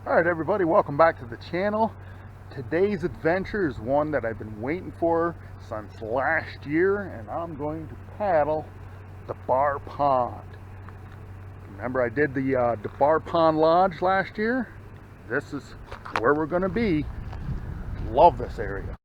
Alright everybody, welcome back to the channel. Today's adventure is one that I've been waiting for since last year, and I'm going to paddle Debar Pond. Remember I did the Debar Pond Lodge last year? This is where we're going to be. Love this area.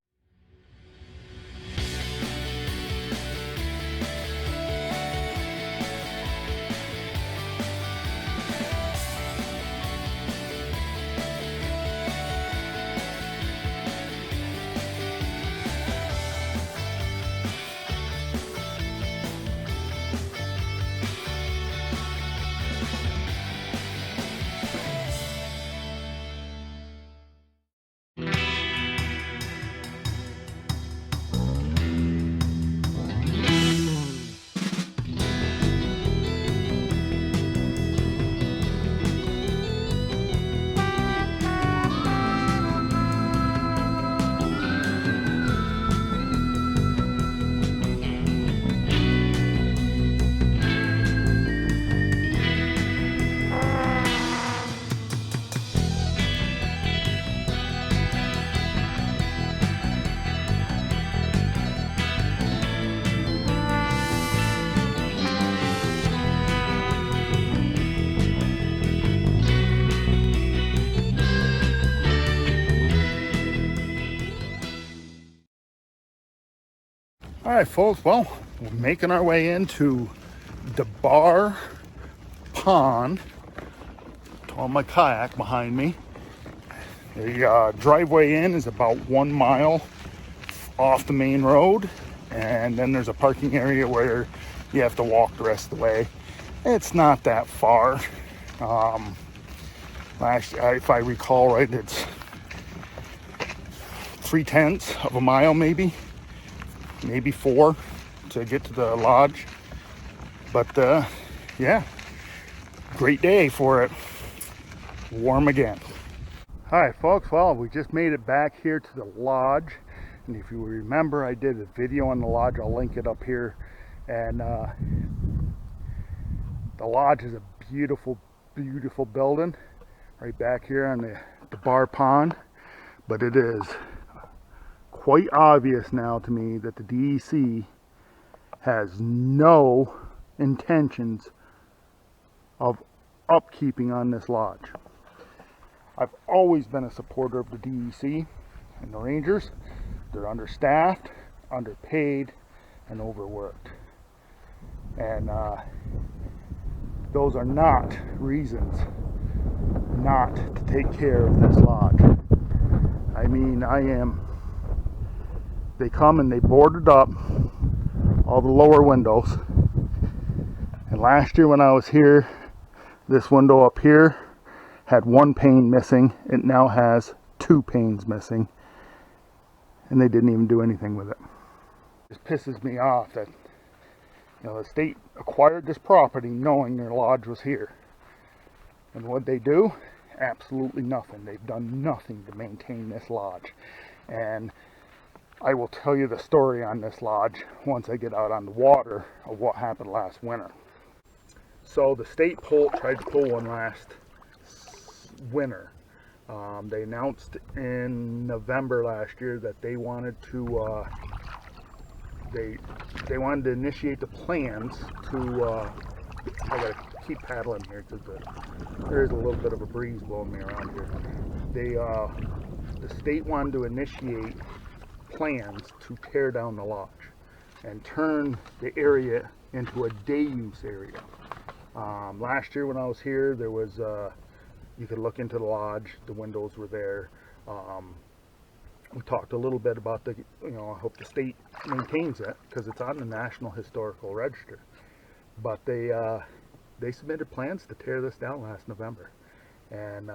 Alright folks, well, we're making our way into Debar Pond. On my kayak behind me. The driveway in is about 1 mile off the main road, and then there's a parking area where you have to walk the rest of the way. It's not that far. If I recall right, it's 3/10 of a mile, maybe 4 to get to the lodge. But yeah, great day for it. Warm again. Hi folks, well, we just made it back here to the lodge, and if you remember, I did a video on the lodge. I'll link it up here. And the lodge is a beautiful building right back here on the Debar Pond, but it is quite obvious now to me that the DEC has no intentions of upkeeping on this lodge. I've always been a supporter of the DEC and the Rangers. They're understaffed, underpaid, and overworked. And those are not reasons not to take care of this lodge. I mean, they come and they boarded up all the lower windows. And last year when I was here, this window up here had 1 pane missing. It now has 2 panes missing, and they didn't even do anything with it. It pisses me off that, you know, the state acquired this property knowing their lodge was here, and what they do? Absolutely nothing. They've done nothing to maintain this lodge. And I will tell you the story on this lodge once I get out on the water of what happened last winter. So the state tried to pull one last winter. They announced in November last year that they wanted to they wanted to initiate the plans to I gotta keep paddling here because there is a little bit of a breeze blowing me around here. The state wanted to initiate plans to tear down the lodge and turn the area into a day use area. Last year when I was here, there was you could look into the lodge. The windows were there. We talked a little bit about I hope the state maintains it because it's on the National Historical Register. But they submitted plans to tear this down last November, and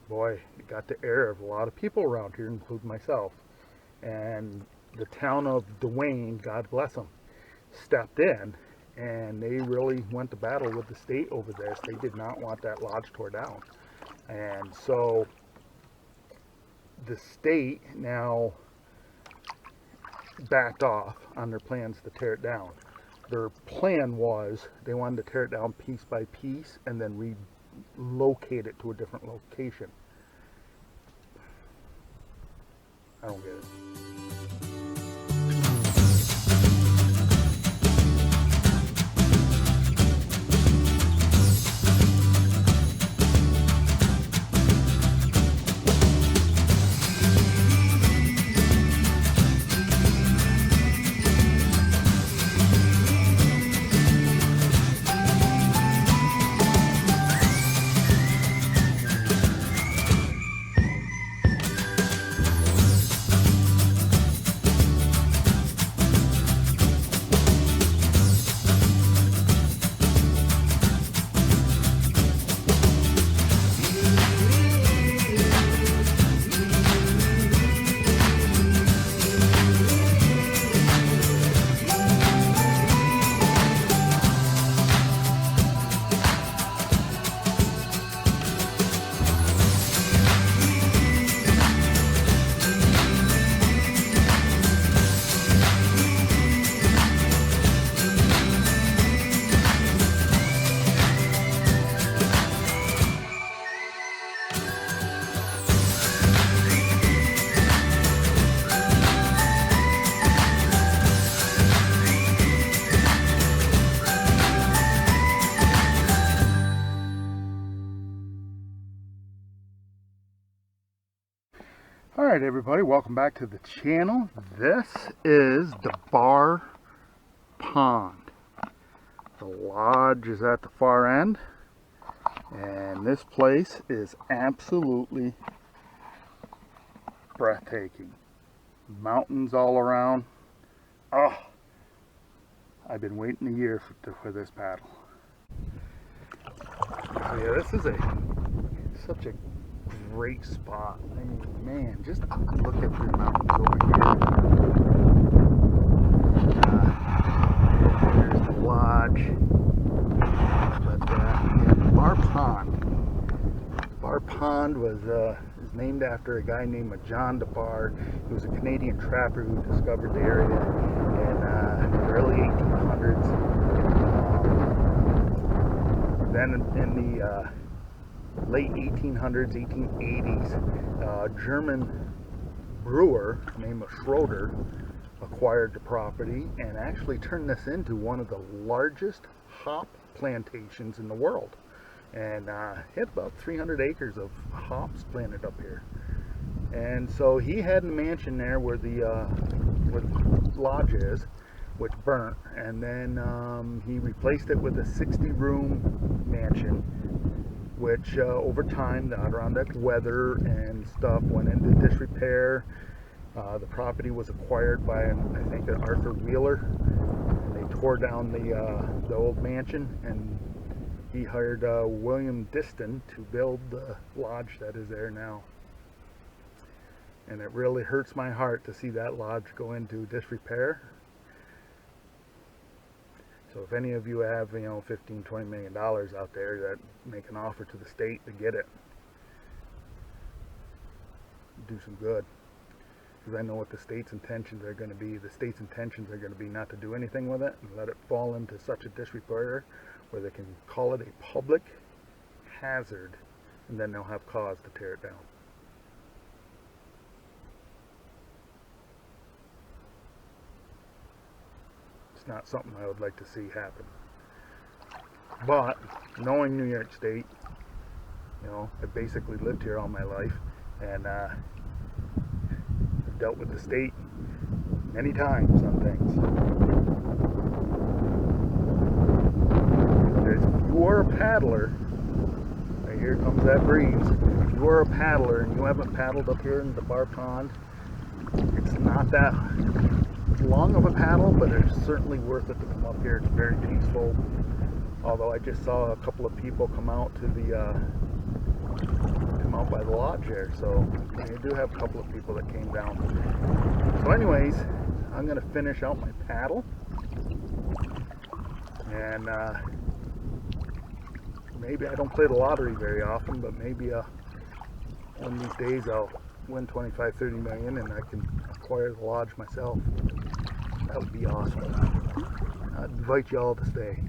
boy, it got the ear of a lot of people around here, including myself. And the town of Dwayne, God bless them, stepped in, and they really went to battle with the state over this. They did not want that lodge tore down. And so the state now backed off on their plans to tear it down. Their plan was they wanted to tear it down piece by piece and then relocate it to a different location. I don't get it. Alright everybody, welcome back to the channel. This is Debar Pond. The lodge is at the far end, and this place is absolutely breathtaking. Mountains all around. Oh, I've been waiting a year for this paddle. So yeah, this is such a great spot. I mean, man, just look at the mountains over here. There's the lodge. But yeah, Debar Pond. Debar Pond was named after a guy named John Debar. He was a Canadian trapper who discovered the area in the early 1800s. Then in the late 1800s, 1880s, a German brewer named Schroeder acquired the property and actually turned this into one of the largest hop plantations in the world. And he had about 300 acres of hops planted up here. And so he had a mansion there where the lodge is, which burnt, and then he replaced it with a 60-room mansion, which over time the Adirondacks weather and stuff went into disrepair. The property was acquired by, I think, an Arthur Wheeler, and they tore down the old mansion, and he hired William Diston to build the lodge that is there now. And it really hurts my heart to see that lodge go into disrepair. So if any of you have, $15–20 million out there that make an offer to the state to get it, do some good. Because I know what the state's intentions are going to be. The state's intentions are going to be not to do anything with it and let it fall into such a disrepair where they can call it a public hazard, and then they'll have cause to tear it down. It's not something I would like to see happen. But knowing New York State, I basically lived here all my life, and I've dealt with the state many times on things. If you are a paddler, right here comes that breeze. If you are a paddler and you haven't paddled up here in the Debar Pond, it's not that long of a paddle, but it's certainly worth it to come up here. It's very peaceful. Although I just saw a couple of people come out to come out by the lodge there, so you do have a couple of people that came down. So anyways, I'm gonna finish out my paddle, and maybe I don't play the lottery very often, but maybe one of these days I'll win 25–30 million and I can acquire the lodge myself. That would be awesome. I'd invite you all to stay.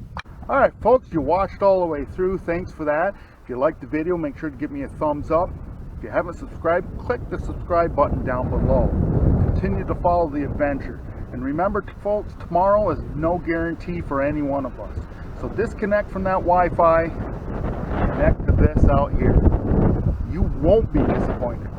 Alright folks, you watched all the way through. Thanks for that. If you liked the video, make sure to give me a thumbs up. If you haven't subscribed, click the subscribe button down below. Continue to follow the adventure. And remember, folks, tomorrow is no guarantee for any one of us. So disconnect from that Wi-Fi, connect to this out here. You won't be disappointed.